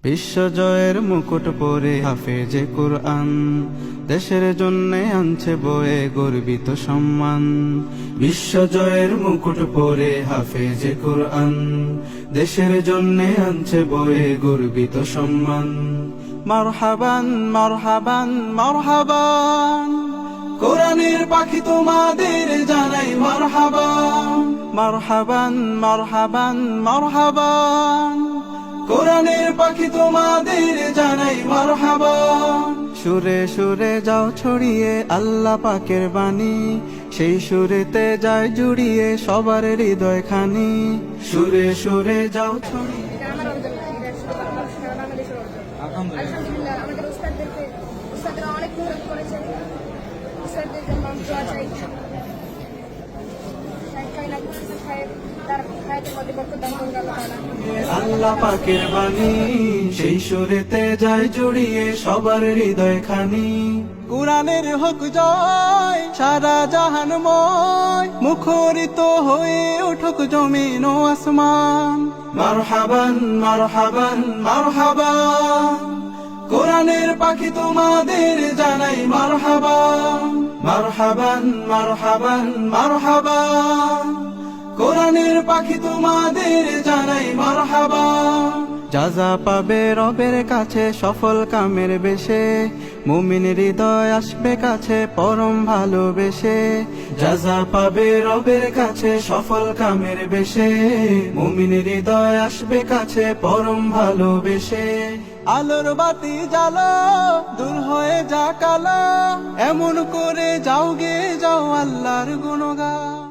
বিশ্বজয়ের মুকুট পরে হাফেজে কুরআন, দেশের জন্যে আনছে বয়ে গর্বিত সম্মান। বিশ্বজয়ের মুকুট পরে হাফেজে কুরআন, দেশের জন্যে আনছে বয়ে গর্বিত সম্মান। মারহাবান মারহাবান মারহাবান, কোরআনের পাখি তোমাদের জানাই মারহাবান। মারহাবান মারহাবান মারহাবান, কোরআনের পাখি তোমাদের জানাই মারহাবান। সুরে সুরে যাও ছড়িয়ে আল্লাহ পাকের বাণী, সেই সুরেতে যায় জুড়িয়ে সবার হৃদয় খানি। সুরে সুরে যাও ছড়িয়ে। আলহামদুলিল্লাহ, আমাদের উস্তাদরা অনেক মেহনত করেছেন। উস্তাদদের জন্য আমি দোয়া চাই। আল্লাহ পাকের বাণী, সেই সুরেতে যায় জড়িয়ে সবার হৃদয় খানি। কুরআনের হোক জয়, সারা জাহানময় মুখরিত হয়ে উঠুক জমিন ও আসমান। মারহাবান মারহাবান মারহাবান, কোরআনের পাখি তোমাদের জানাই মারহাবান। মারহাবান মারহাবান মারহাবান, কোরআনের পাখি তোমাদের জানাই মারহাবান। যাজা পাবে রবের কাছে সফল কামের বেশে, মুমিন হৃদয় আসবে কাছে পরম ভালোবেসে। যাজা পাবে রবের কাছে সফল কামের বেশে, মুমিন হৃদয় আসবে কাছে পরম ভালোবেসে। আলোর বাতি জ্বালো, দূর হয়ে যা কালো, এমন করে যাও গে যাও আল্লাহর গুণগান।